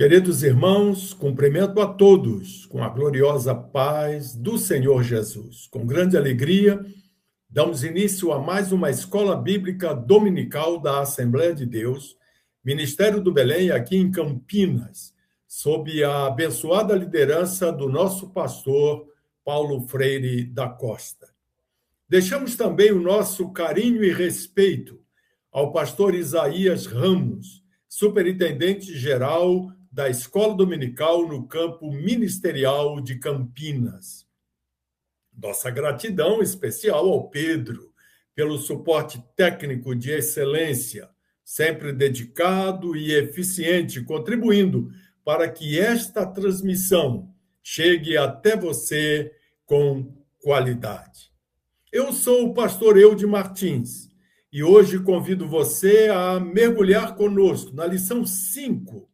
Queridos irmãos, cumprimento a todos com a gloriosa paz do Senhor Jesus. Com grande alegria, damos início a mais uma escola bíblica dominical da Assembleia de Deus, Ministério do Belém, aqui em Campinas, sob a abençoada liderança do nosso pastor Paulo Freire da Costa. Deixamos também o nosso carinho e respeito ao pastor Isaías Ramos, superintendente-geral da Escola Dominical no campo ministerial de Campinas. Nossa gratidão especial ao Pedro pelo suporte técnico de excelência, sempre dedicado e eficiente, contribuindo para que esta transmissão chegue até você com qualidade. Eu sou o pastor Eude Martins e hoje convido você a mergulhar conosco na lição 5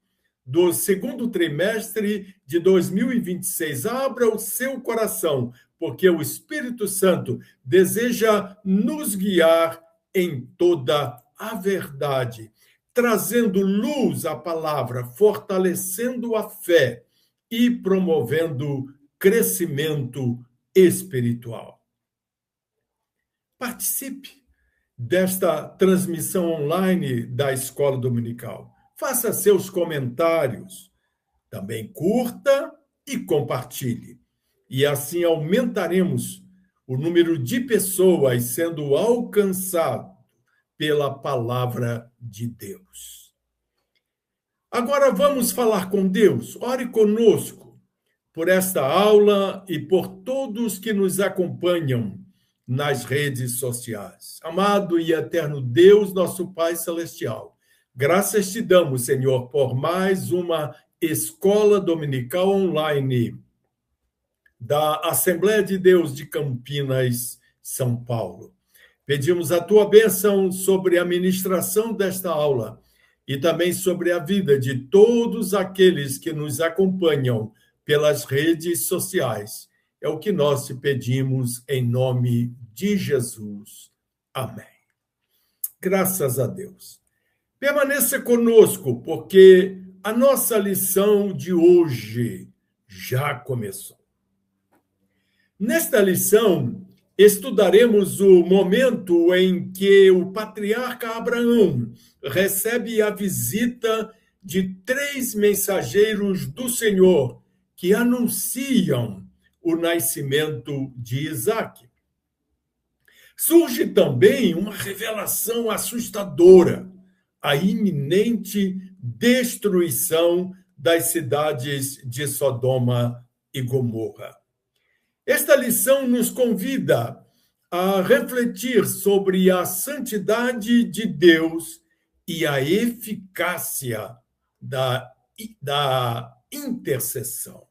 do segundo trimestre de 2026. Abra o seu coração, porque o Espírito Santo deseja nos guiar em toda a verdade, trazendo luz à palavra, fortalecendo a fé e promovendo crescimento espiritual. Participe desta transmissão online da Escola Dominical. Faça seus comentários, também curta e compartilhe. E assim aumentaremos o número de pessoas sendo alcançado pela palavra de Deus. Agora vamos falar com Deus. Ore conosco por esta aula e por todos que nos acompanham nas redes sociais. Amado e eterno Deus, nosso Pai Celestial, graças te damos, Senhor, por mais uma escola dominical online da Assembleia de Deus de Campinas, São Paulo. Pedimos a tua bênção sobre a ministração desta aula e também sobre a vida de todos aqueles que nos acompanham pelas redes sociais. É o que nós te pedimos em nome de Jesus. Amém. Graças a Deus. Permaneça conosco, porque a nossa lição de hoje já começou. Nesta lição, estudaremos o momento em que o patriarca Abraão recebe a visita de 3 mensageiros do Senhor que anunciam o nascimento de Isaque. Surge também uma revelação assustadora, a iminente destruição das cidades de Sodoma e Gomorra. Esta lição nos convida a refletir sobre a santidade de Deus e a eficácia da intercessão.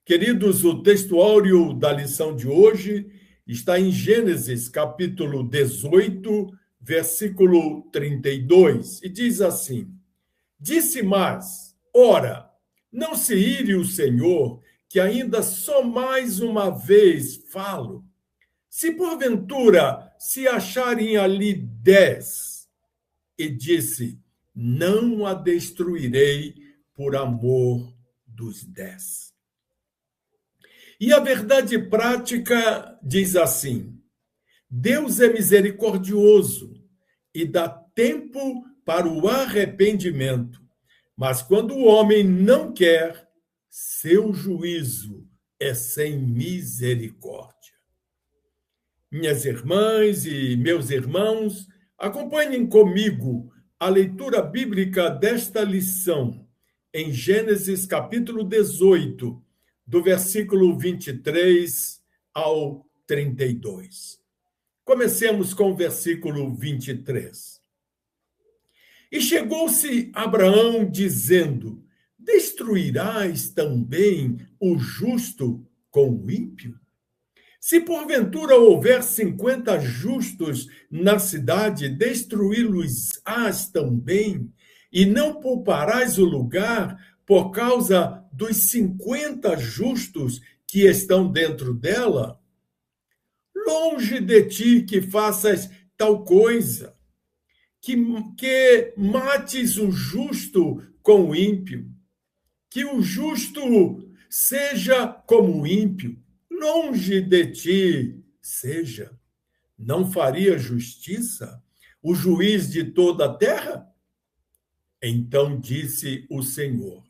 Queridos, o textuário da lição de hoje está em Gênesis, capítulo 18, versículo 32, e diz assim: Disse mais, ora, não se ire o Senhor, que ainda só mais uma vez falo. Se porventura se acharem ali 10, e disse, não a destruirei por amor dos 10. E a verdade prática diz assim: Deus é misericordioso e dá tempo para o arrependimento, mas quando o homem não quer, seu juízo é sem misericórdia. Minhas irmãs e meus irmãos, acompanhem comigo a leitura bíblica desta lição em Gênesis capítulo 18, do versículo 23 ao 32. Comecemos com o versículo 23. E chegou-se Abraão dizendo, destruirás também o justo com o ímpio? Se porventura houver 50 justos na cidade, destruí-los-ás também, e não pouparás o lugar por causa dos 50 justos que estão dentro dela? Longe de ti que faças tal coisa, que mates o justo com o ímpio. que o justo seja como o ímpio, longe de ti seja. Não faria justiça o juiz de toda a terra? Então disse o Senhor: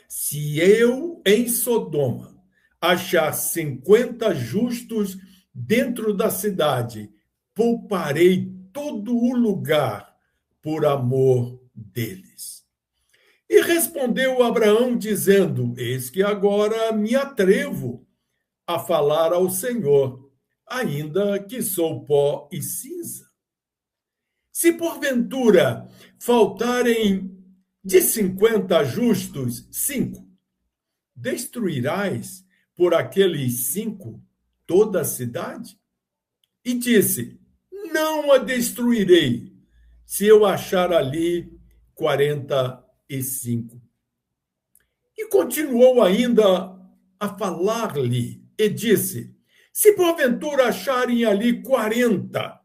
se eu em Sodoma achar 50 justos dentro da cidade, pouparei todo o lugar por amor deles. E respondeu Abraão, dizendo: eis que agora me atrevo a falar ao Senhor, ainda que sou pó e cinza. Se porventura faltarem de 50 justos 5, destruirás por aqueles 5 toda a cidade? E disse: não a destruirei, se eu achar ali 45. E continuou ainda a falar-lhe, e disse: se porventura acharem ali 40,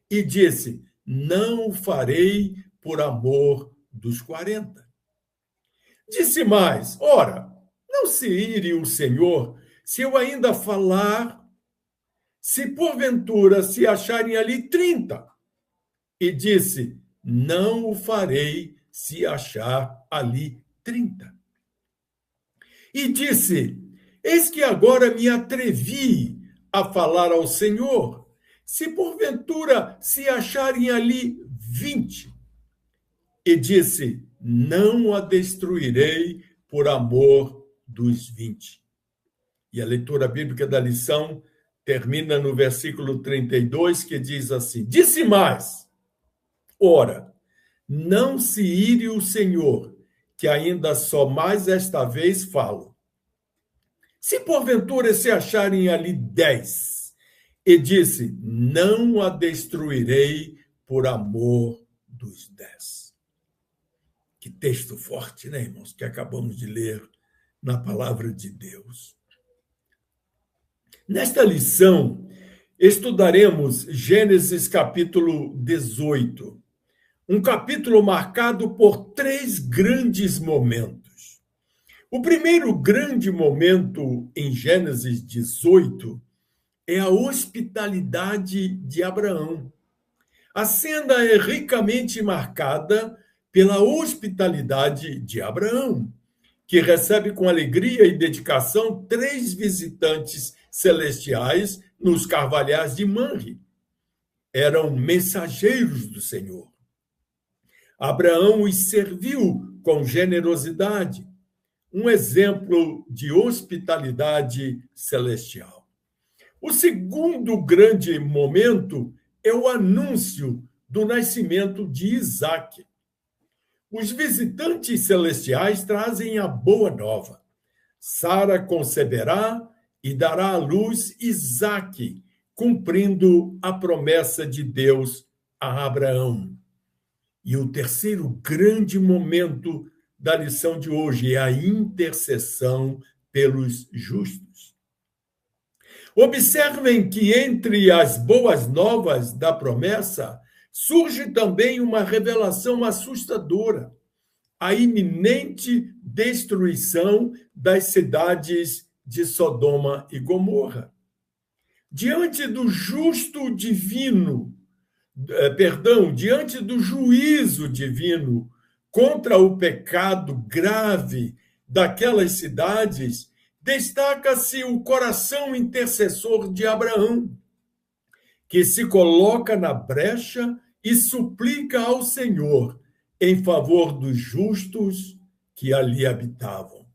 e disse: não o farei por amor dos 40. Disse mais: ora, não se ire o Senhor, se eu ainda falar, se porventura se acharem ali 30. E disse: não o farei se achar ali 30. E disse: eis que agora me atrevi a falar ao Senhor, se porventura se acharem ali 20. E disse: não a destruirei por amor dos 20. E a leitura bíblica da lição termina no versículo 32, que diz assim: disse mais: ora, não se ire o Senhor, que ainda só mais esta vez falo. Se porventura se acharem ali 10, e disse: não a destruirei por amor dos 10. Que texto forte, né, irmãos, que acabamos de ler na palavra de Deus. Nesta lição, estudaremos Gênesis capítulo 18, um capítulo marcado por 3 grandes momentos. O primeiro grande momento em Gênesis 18 é a hospitalidade de Abraão. A cena é ricamente marcada pela hospitalidade de Abraão, que recebe com alegria e dedicação 3 visitantes celestiais nos carvalhais de Manre. Eram mensageiros do Senhor. Abraão os serviu com generosidade, um exemplo de hospitalidade celestial. O segundo grande momento é o anúncio do nascimento de Isaque. Os visitantes celestiais trazem a boa nova. Sara conceberá e dará à luz Isaque, cumprindo a promessa de Deus a Abraão. E o terceiro grande momento da lição de hoje é a intercessão pelos justos. Observem que entre as boas novas da promessa surge também uma revelação assustadora: a iminente destruição das cidades de Sodoma e Gomorra. Diante do justo divino, diante do juízo divino contra o pecado grave daquelas cidades, destaca-se o coração intercessor de Abraão, que se coloca na brecha e suplica ao Senhor em favor dos justos que ali habitavam.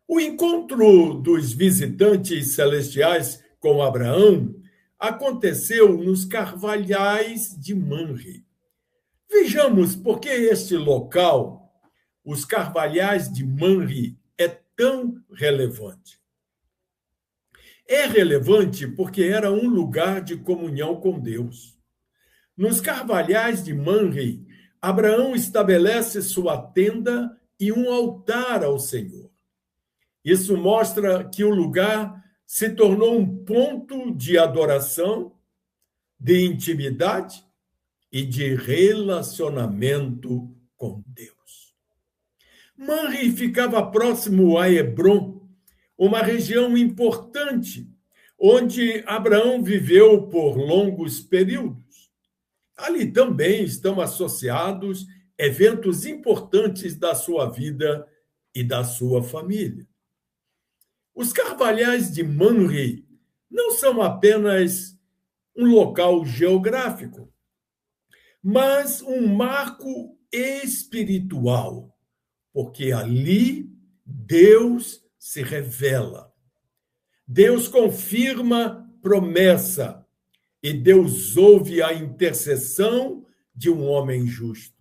O encontro dos visitantes celestiais com Abraão aconteceu nos carvalhais de Manre. Vejamos por que este local, os carvalhais de Manre, é tão relevante. É relevante porque era um lugar de comunhão com Deus. Nos carvalhais de Manre, Abraão estabelece sua tenda e um altar ao Senhor. Isso mostra que o lugar se tornou um ponto de adoração, de intimidade e de relacionamento com Deus. Manre ficava próximo a Hebrom, uma região importante, onde Abraão viveu por longos períodos. Ali também estão associados eventos importantes da sua vida e da sua família. Os carvalhais de Manre não são apenas um local geográfico, mas um marco espiritual, porque ali Deus se revela. Deus confirma promessa e Deus ouve a intercessão de um homem justo.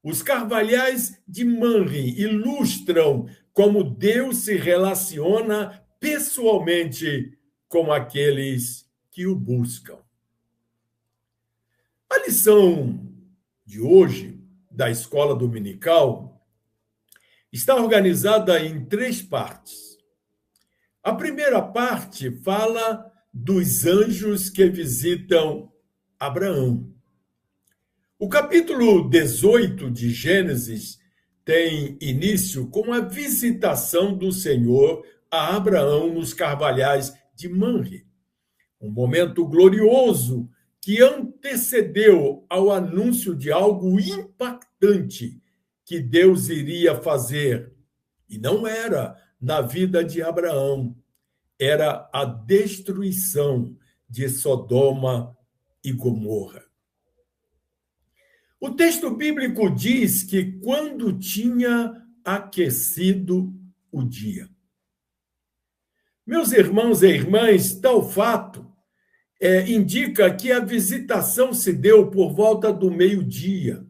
Os carvalhais de Manre ilustram como Deus se relaciona pessoalmente com aqueles que o buscam. A lição de hoje da escola dominical está organizada em 3 partes. A primeira parte fala dos anjos que visitam Abraão. O capítulo 18 de Gênesis tem início com a visitação do Senhor a Abraão nos carvalhais de Manre, um momento glorioso que antecedeu ao anúncio de algo impactante que Deus iria fazer. E não era na vida de Abraão, era a destruição de Sodoma e Gomorra. O texto bíblico diz que quando tinha aquecido o dia. Meus irmãos e irmãs, tal fato indica que a visitação se deu por volta do meio-dia,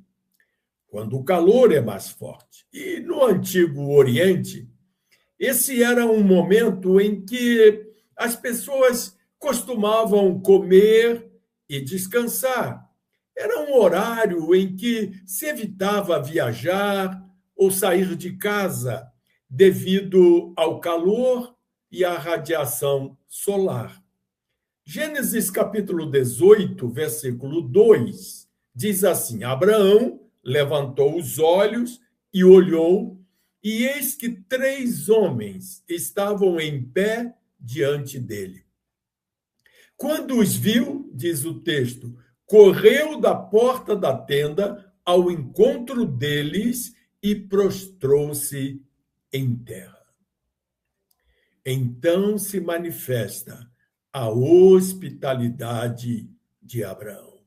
quando o calor é mais forte. E no Antigo Oriente, esse era um momento em que as pessoas costumavam comer e descansar. Era um horário em que se evitava viajar ou sair de casa devido ao calor e à radiação solar. Gênesis capítulo 18, versículo 2, diz assim: Abraão levantou os olhos e olhou, e eis que 3 homens estavam em pé diante dele. Quando os viu, diz o texto, correu da porta da tenda ao encontro deles e prostrou-se em terra. Então se manifesta a hospitalidade de Abraão.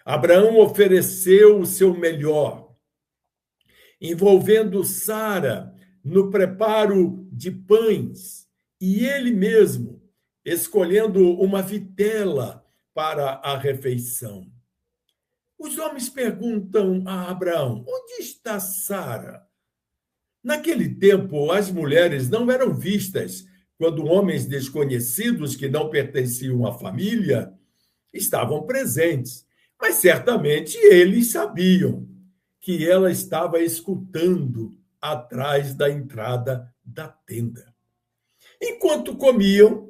Abraão ofereceu o seu melhor, envolvendo Sara no preparo de pães, e ele mesmo escolhendo uma vitela para a refeição. Os homens perguntam a Abraão: onde está Sara? Naquele tempo, as mulheres não eram vistas quando homens desconhecidos que não pertenciam à família estavam presentes. Mas certamente eles sabiam que ela estava escutando atrás da entrada da tenda. Enquanto comiam,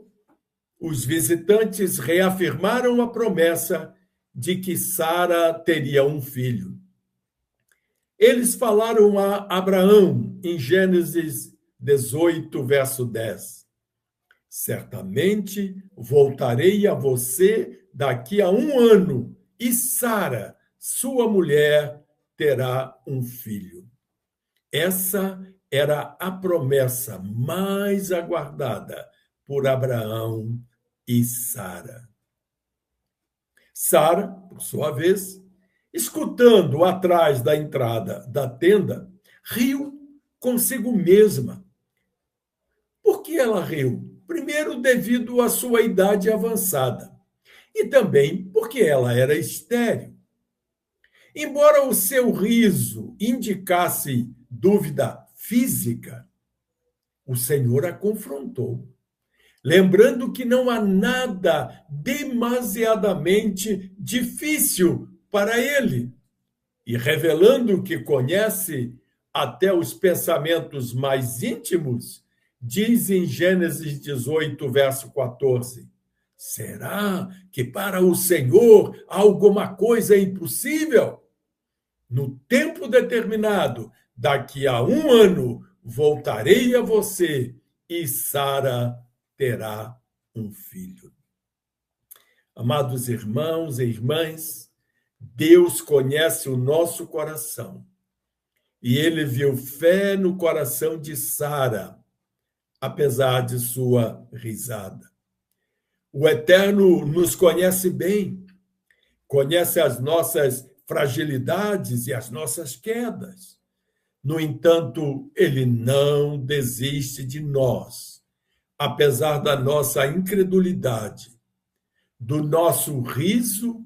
os visitantes reafirmaram a promessa de que Sara teria um filho. Eles falaram a Abraão em Gênesis 18, verso 10. Certamente voltarei a você daqui a 1 ano, e Sara, sua mulher, terá um filho. Essa era a promessa mais aguardada por Abraão e Sara. Sara, por sua vez, escutando atrás da entrada da tenda, riu consigo mesma. Por que ela riu? Primeiro, devido à sua idade avançada, e também porque ela era estéril. Embora o seu riso indicasse dúvida física, o Senhor a confrontou, lembrando que não há nada demasiadamente difícil para ele, e revelando que conhece até os pensamentos mais íntimos, diz em Gênesis 18, verso 14, será que para o Senhor há alguma coisa impossível? No tempo determinado, daqui a 1 ano voltarei a você e Sara terá um filho. Amados irmãos e irmãs, Deus conhece o nosso coração e ele viu fé no coração de Sara, apesar de sua risada. O Eterno nos conhece bem, conhece as nossas fragilidades e as nossas quedas. No entanto, ele não desiste de nós, apesar da nossa incredulidade, do nosso riso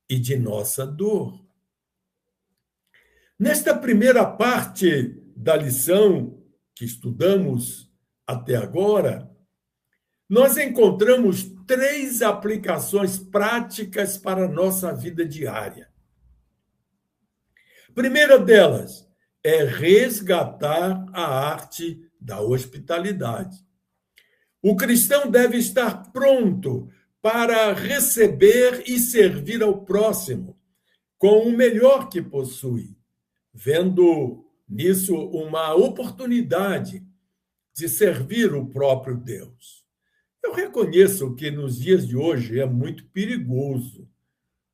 e de nossa dor. Nesta primeira parte da lição que estudamos até agora, nós encontramos 3 aplicações práticas para a nossa vida diária. A primeira delas é resgatar a arte da hospitalidade. O cristão deve estar pronto para receber e servir ao próximo com o melhor que possui, vendo nisso uma oportunidade de servir o próprio Deus. Eu reconheço que nos dias de hoje é muito perigoso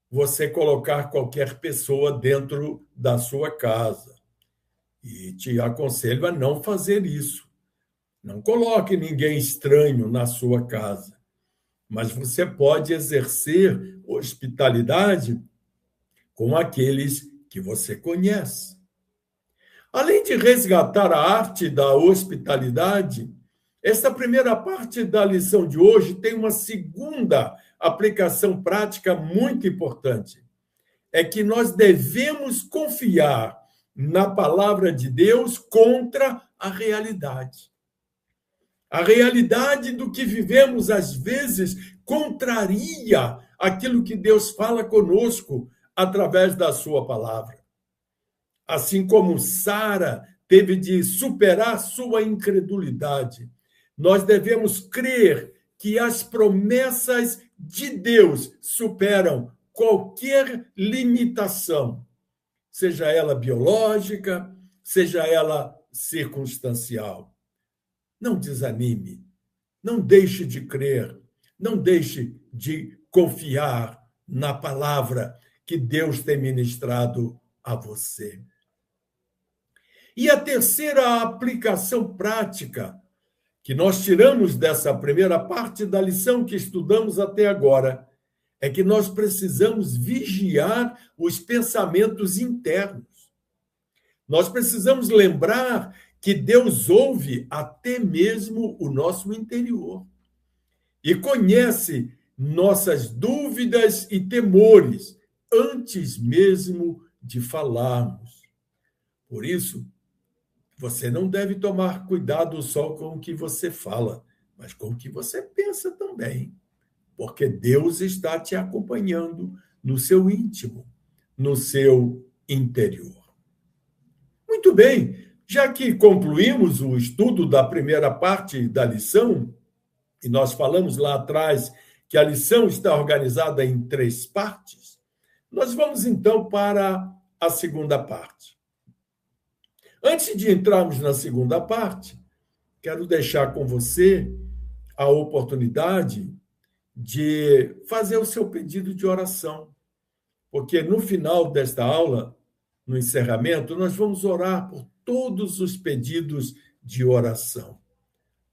você colocar qualquer pessoa dentro da sua casa. E te aconselho a não fazer isso. Não coloque ninguém estranho na sua casa. Mas você pode exercer hospitalidade com aqueles que você conhece. Além de resgatar a arte da hospitalidade, esta primeira parte da lição de hoje tem uma segunda aplicação prática muito importante. É que nós devemos confiar na palavra de Deus contra a realidade. A realidade do que vivemos, às vezes, contraria aquilo que Deus fala conosco através da sua palavra. Assim como Sara teve de superar sua incredulidade, nós devemos crer que as promessas de Deus superam qualquer limitação, seja ela biológica, seja ela circunstancial. Não desanime, não deixe de crer, não deixe de confiar na palavra que Deus tem ministrado a você. E a terceira aplicação prática que nós tiramos dessa primeira parte da lição que estudamos até agora é que nós precisamos vigiar os pensamentos internos. Nós precisamos lembrar que Deus ouve até mesmo o nosso interior e conhece nossas dúvidas e temores antes mesmo de falarmos. Por isso, você não deve tomar cuidado só com o que você fala, mas com o que você pensa também, porque Deus está te acompanhando no seu íntimo, no seu interior. Muito bem, já que concluímos o estudo da primeira parte da lição, e nós falamos lá atrás que a lição está organizada em 3 partes, nós vamos então para a segunda parte. Antes de entrarmos na segunda parte, quero deixar com você a oportunidade de fazer o seu pedido de oração, porque no final desta aula, no encerramento, nós vamos orar por todos os pedidos de oração.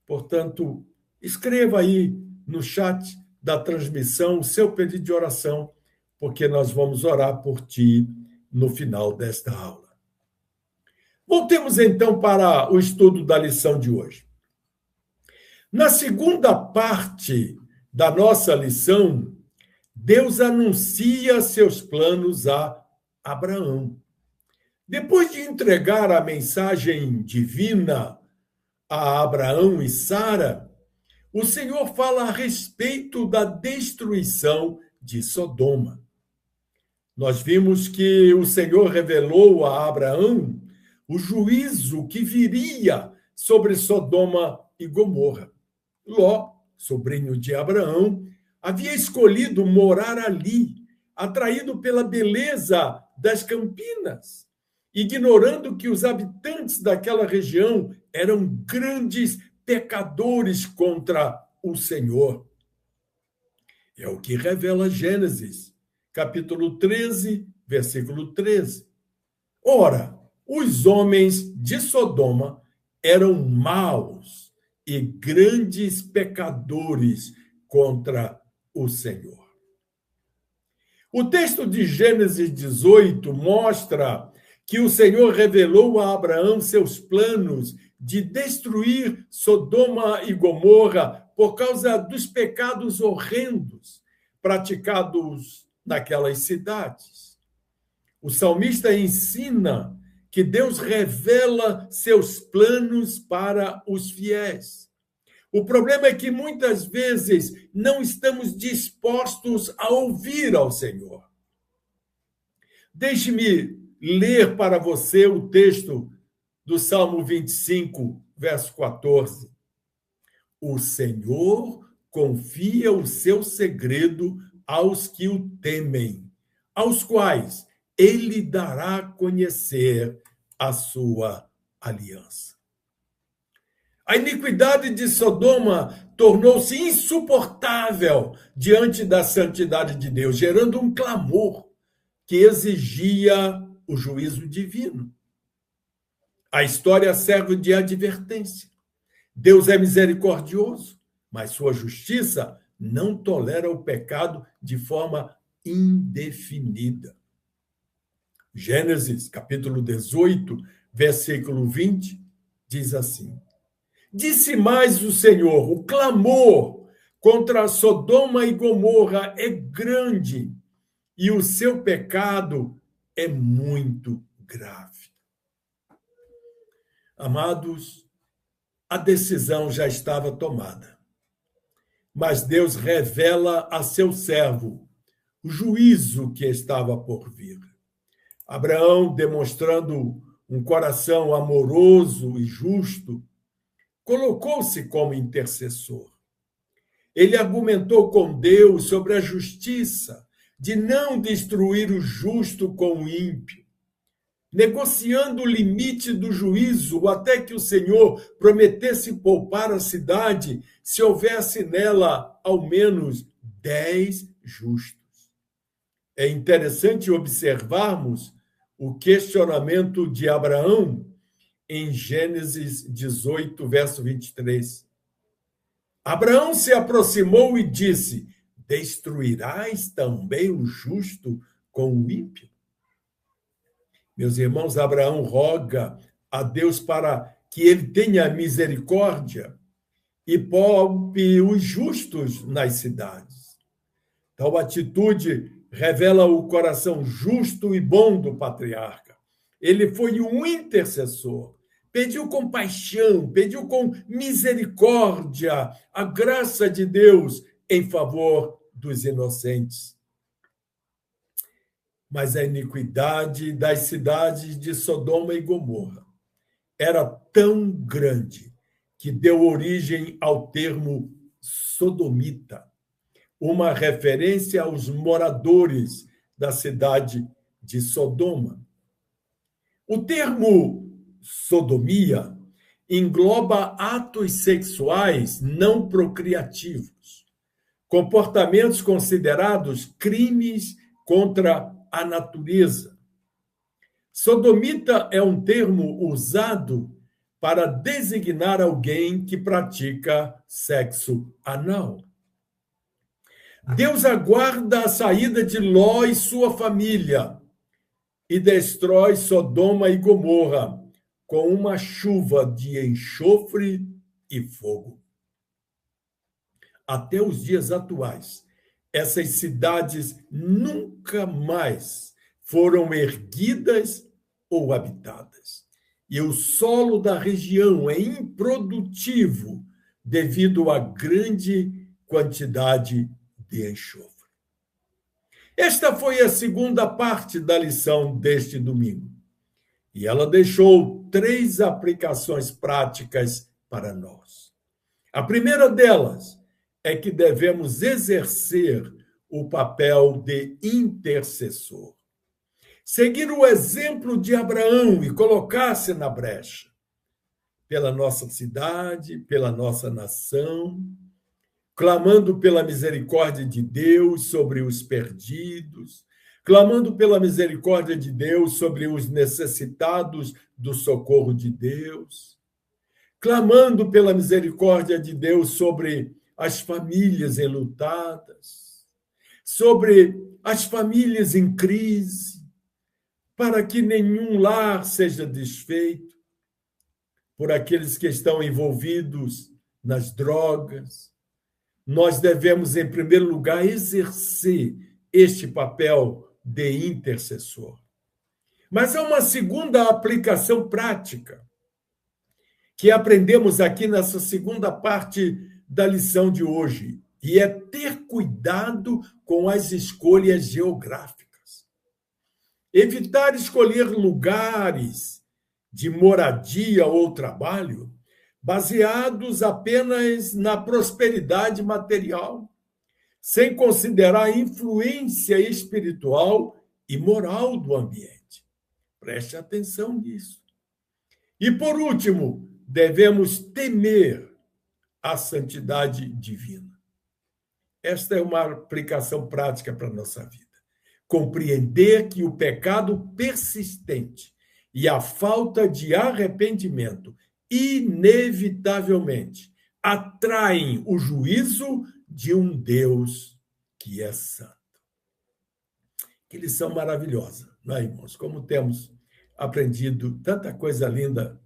Portanto, escreva aí no chat da transmissão o seu pedido de oração, porque nós vamos orar por ti no final desta aula. Voltemos então para o estudo da lição de hoje. Na segunda parte da nossa lição, Deus anuncia seus planos a Abraão. Depois de entregar a mensagem divina a Abraão e Sara, o Senhor fala a respeito da destruição de Sodoma. Nós vimos que o Senhor revelou a Abraão o juízo que viria sobre Sodoma e Gomorra. Ló, sobrinho de Abraão, havia escolhido morar ali, atraído pela beleza das campinas. ignorando que os habitantes daquela região eram grandes pecadores contra o Senhor. É o que revela Gênesis, capítulo 13, versículo 13. Ora, os homens de Sodoma eram maus e grandes pecadores contra o Senhor. O texto de Gênesis 18 mostra que o Senhor revelou a Abraão seus planos de destruir Sodoma e Gomorra por causa dos pecados horrendos praticados naquelas cidades. O salmista ensina que Deus revela seus planos para os fiéis. O problema é que muitas vezes não estamos dispostos a ouvir ao Senhor. Deixe-me ler para você o texto do Salmo 25, verso 14. O Senhor confia o seu segredo aos que o temem, aos quais ele dará a conhecer a sua aliança. A iniquidade de Sodoma tornou-se insuportável diante da santidade de Deus, gerando um clamor que exigia o juízo divino. A história serve de advertência. Deus é misericordioso, mas sua justiça não tolera o pecado de forma indefinida. Gênesis, capítulo 18, versículo 20, diz assim: Disse mais o Senhor, o clamor contra Sodoma e Gomorra é grande e o seu pecado é muito grave. Amados, a decisão já estava tomada, mas Deus revela a seu servo o juízo que estava por vir. Abraão, demonstrando um coração amoroso e justo, colocou-se como intercessor. Ele argumentou com Deus sobre a justiça de não destruir o justo com o ímpio, negociando o limite do juízo até que o Senhor prometesse poupar a cidade se houvesse nela ao menos 10 justos. É interessante observarmos o questionamento de Abraão em Gênesis 18, verso 23. Abraão se aproximou e disse: Destruirás também o justo com o ímpio? Meus irmãos, Abraão roga a Deus para que ele tenha misericórdia e poupe os justos nas cidades. Tal atitude revela o coração justo e bom do patriarca. Ele foi um intercessor, pediu compaixão, pediu com misericórdia a graça de Deus em favor dos inocentes. Mas a iniquidade das cidades de Sodoma e Gomorra era tão grande que deu origem ao termo sodomita, uma referência aos moradores da cidade de Sodoma. O termo sodomia engloba atos sexuais não procriativos, comportamentos considerados crimes contra a natureza. Sodomita é um termo usado para designar alguém que pratica sexo anal. Deus aguarda a saída de Ló e sua família e destrói Sodoma e Gomorra com uma chuva de enxofre e fogo. Até os dias atuais, essas cidades nunca mais foram erguidas ou habitadas. E o solo da região é improdutivo devido à grande quantidade de enxofre. Esta foi a segunda parte da lição deste domingo. E ela deixou 3 aplicações práticas para nós. A primeira delas é que devemos exercer o papel de intercessor. seguir o exemplo de Abraão e colocar-se na brecha pela nossa cidade, pela nossa nação, clamando pela misericórdia de Deus sobre os perdidos, clamando pela misericórdia de Deus sobre os necessitados do socorro de Deus, clamando pela misericórdia de Deus sobre as famílias enlutadas, sobre as famílias em crise, para que nenhum lar seja desfeito, por aqueles que estão envolvidos nas drogas. Nós devemos, em primeiro lugar, exercer este papel de intercessor. Mas há uma segunda aplicação prática que aprendemos aqui nessa segunda parte da lição de hoje, e é ter cuidado com as escolhas geográficas. Evitar escolher lugares de moradia ou trabalho baseados apenas na prosperidade material, sem considerar a influência espiritual e moral do ambiente. Preste atenção nisso. E, por último, devemos temer a santidade divina. Esta é uma aplicação prática para a nossa vida. Compreender que o pecado persistente e a falta de arrependimento inevitavelmente atraem o juízo de um Deus que é santo. Que lição maravilhosa, não é, irmãos? Como temos aprendido tanta coisa linda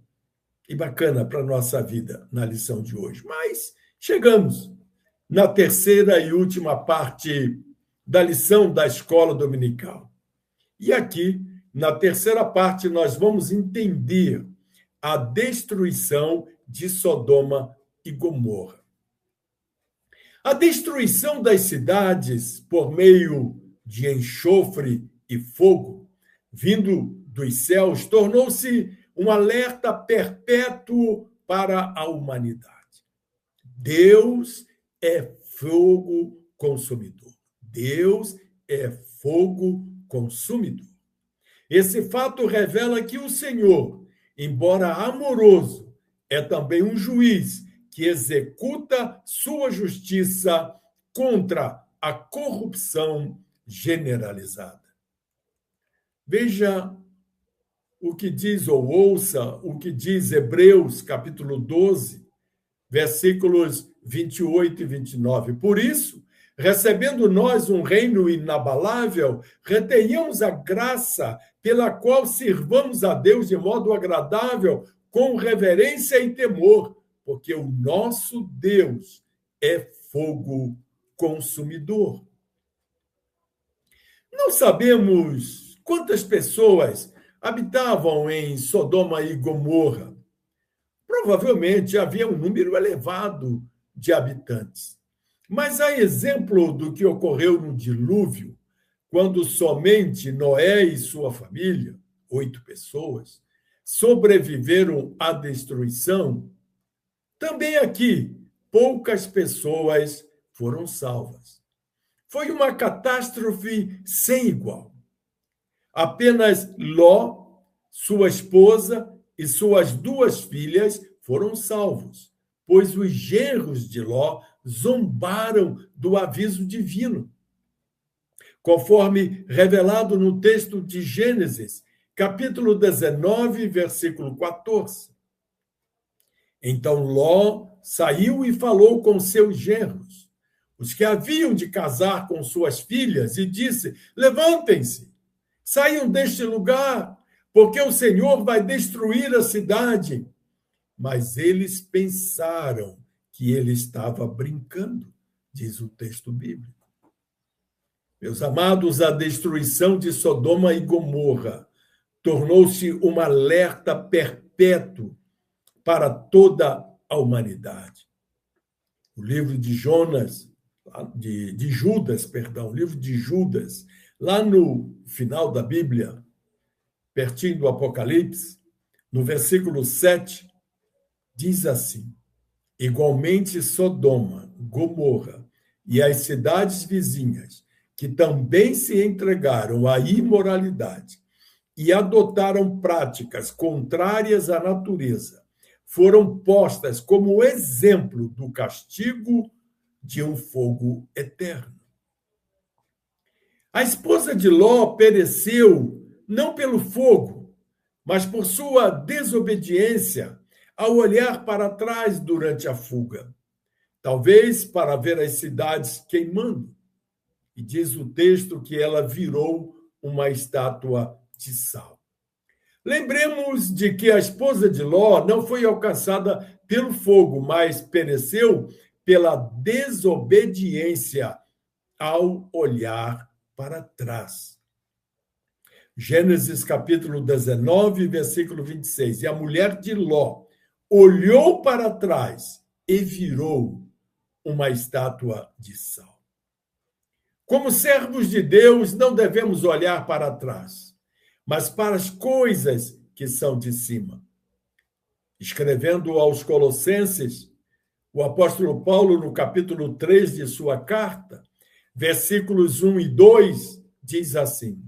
e bacana para a nossa vida na lição de hoje. Mas chegamos na terceira e última parte da lição da escola dominical. E aqui, na terceira parte, nós vamos entender a destruição de Sodoma e Gomorra. A destruição das cidades por meio de enxofre e fogo, vindo dos céus, tornou-se um alerta perpétuo para a humanidade. Deus é fogo consumidor. Deus é fogo consumidor. Esse fato revela que o Senhor, embora amoroso, é também um juiz que executa sua justiça contra a corrupção generalizada. Veja o que diz, ou ouça o que diz Hebreus, capítulo 12, versículos 28 e 29. Por isso, recebendo nós um reino inabalável, retenhamos a graça pela qual sirvamos a Deus de modo agradável, com reverência e temor, porque o nosso Deus é fogo consumidor. Não sabemos quantas pessoas habitavam em Sodoma e Gomorra. Provavelmente havia um número elevado de habitantes. Mas a exemplo do que ocorreu no dilúvio, quando somente Noé e sua família, 8 pessoas, sobreviveram à destruição, também aqui poucas pessoas foram salvas. Foi uma catástrofe sem igual. Apenas Ló, sua esposa e suas 2 filhas foram salvos, pois os genros de Ló zombaram do aviso divino. Conforme revelado no texto de Gênesis, capítulo 19, versículo 14. Então Ló saiu e falou com seus genros, os que haviam de casar com suas filhas, e disse: levantem-se, saiam deste lugar, porque o Senhor vai destruir a cidade. Mas eles pensaram que ele estava brincando, diz o texto bíblico. Meus amados, a destruição de Sodoma e Gomorra tornou-se um alerta perpétuo para toda a humanidade. O livro de Judas, o livro de Judas, lá no final da Bíblia, pertinho do Apocalipse, no versículo 7, diz assim: igualmente Sodoma, Gomorra e as cidades vizinhas, que também se entregaram à imoralidade, e adotaram práticas contrárias à natureza, foram postas como exemplo do castigo de um fogo eterno. A esposa de Ló pereceu não pelo fogo, mas por sua desobediência ao olhar para trás durante a fuga, talvez para ver as cidades queimando. E diz o texto que ela virou uma estátua de sal. Lembremos de que a esposa de Ló não foi alcançada pelo fogo, mas pereceu pela desobediência ao olhar para trás. Gênesis capítulo 19, versículo 26. E a mulher de Ló olhou para trás e virou uma estátua de sal. Como servos de Deus, não devemos olhar para trás, mas para as coisas que são de cima. Escrevendo aos Colossenses, o apóstolo Paulo, no capítulo 3 de sua carta, versículos 1 e 2, diz assim: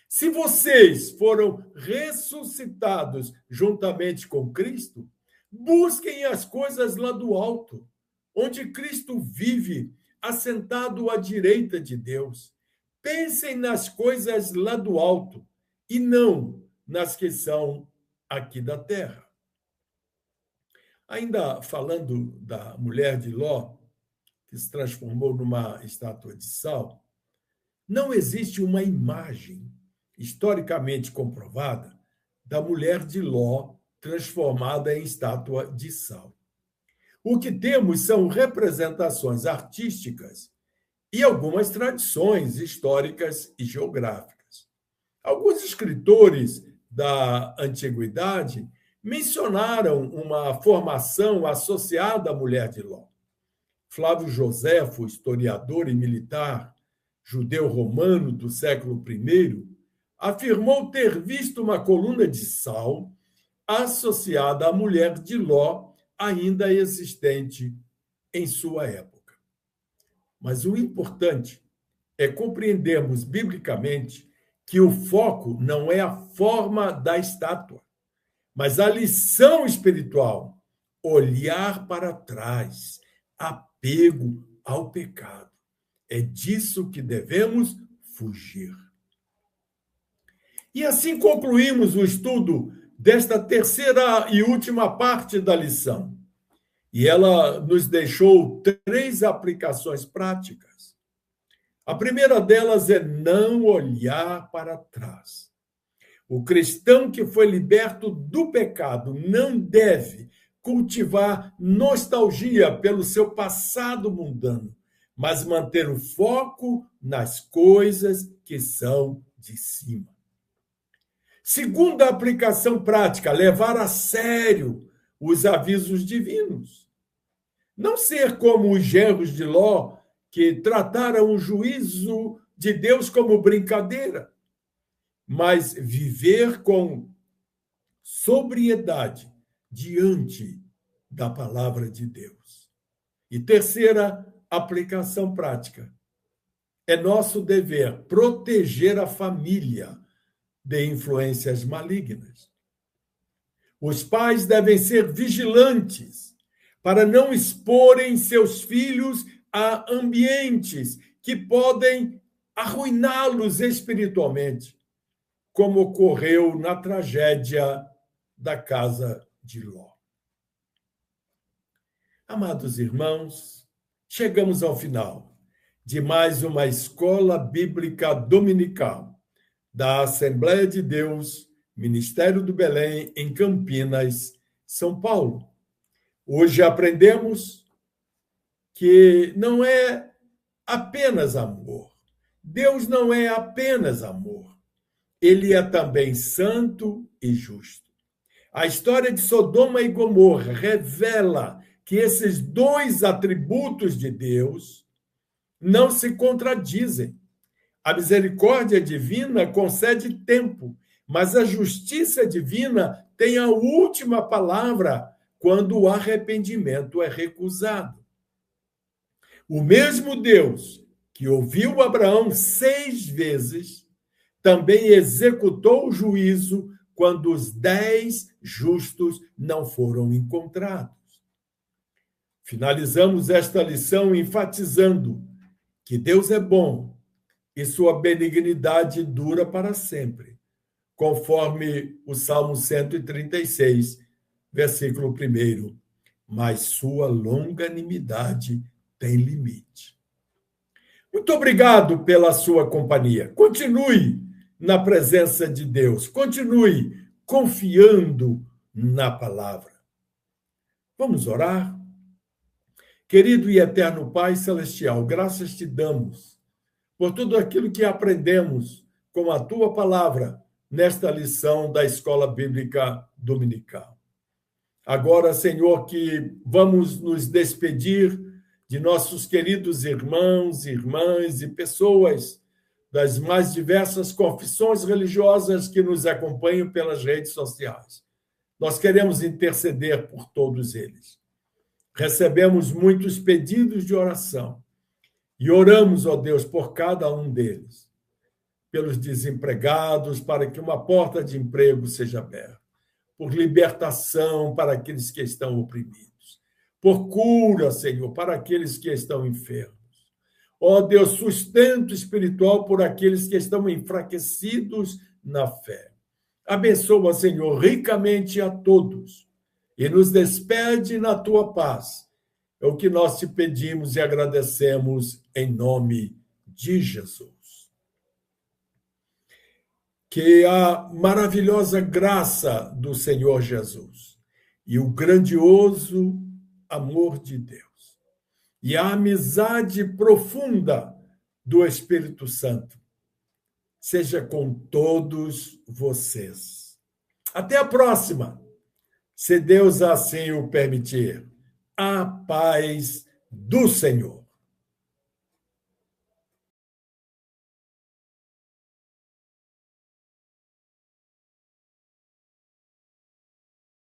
se vocês foram ressuscitados juntamente com Cristo, busquem as coisas lá do alto, onde Cristo vive, assentado à direita de Deus. Pensem nas coisas lá do alto e não nas que são aqui da terra. Ainda falando da mulher de Ló, que se transformou numa estátua de sal, não existe uma imagem historicamente comprovada da mulher de Ló transformada em estátua de sal. O que temos são representações artísticas e algumas tradições históricas e geográficas. Alguns escritores da antiguidade mencionaram uma formação associada à mulher de Ló. Flávio Joséfo, historiador e militar judeu romano do século I, afirmou ter visto uma coluna de sal associada à mulher de Ló, ainda existente em sua época. Mas o importante é compreendermos biblicamente que o foco não é a forma da estátua, mas a lição espiritual, olhar para trás, apego ao pecado. É disso que devemos fugir. E assim concluímos o estudo desta terceira e última parte da lição. E ela nos deixou 3 aplicações práticas. A primeira delas é não olhar para trás. O cristão que foi liberto do pecado não deve cultivar nostalgia pelo seu passado mundano, mas manter o foco nas coisas que são de cima. Segunda aplicação prática, levar a sério os avisos divinos. Não ser como os genros de Ló, que trataram o juízo de Deus como brincadeira, mas viver com sobriedade diante da palavra de Deus. E terceira aplicação prática, é nosso dever proteger a família de influências malignas. Os pais devem ser vigilantes para não exporem seus filhos a ambientes que podem arruiná-los espiritualmente, como ocorreu na tragédia da casa de Ló. Amados irmãos, chegamos ao final de mais uma escola bíblica dominical da Assembleia de Deus, Ministério do Belém, em Campinas, São Paulo. Hoje aprendemos que não é apenas amor. Deus não é apenas amor. Ele é também santo e justo. A história de Sodoma e Gomorra revela que esses 2 atributos de Deus não se contradizem. A misericórdia divina concede tempo, mas a justiça divina tem a última palavra quando o arrependimento é recusado. O mesmo Deus que ouviu Abraão 6 vezes, também executou o juízo quando os 10 justos não foram encontrados. Finalizamos esta lição enfatizando que Deus é bom e sua benignidade dura para sempre, conforme o Salmo 136, versículo 1. Mas sua longanimidade tem limite. Muito obrigado pela sua companhia. Continue na presença de Deus. Continue confiando na palavra. Vamos orar? Querido e eterno Pai Celestial, graças te damos por tudo aquilo que aprendemos com a tua palavra nesta lição da Escola Bíblica Dominical. Agora, Senhor, que vamos nos despedir de nossos queridos irmãos, irmãs e pessoas das mais diversas confissões religiosas que nos acompanham pelas redes sociais. Nós queremos interceder por todos eles. Recebemos muitos pedidos de oração e oramos, ó Deus, por cada um deles. Pelos desempregados, para que uma porta de emprego seja aberta. Por libertação para aqueles que estão oprimidos. Por cura, Senhor, para aqueles que estão enfermos. Ó Deus, sustento espiritual por aqueles que estão enfraquecidos na fé. Abençoa, Senhor, ricamente a todos e nos despede na tua paz. É o que nós te pedimos e agradecemos em nome de Jesus. Que a maravilhosa graça do Senhor Jesus e o grandioso amor de Deus e a amizade profunda do Espírito Santo seja com todos vocês. Até a próxima, se Deus assim o permitir. A paz do Senhor.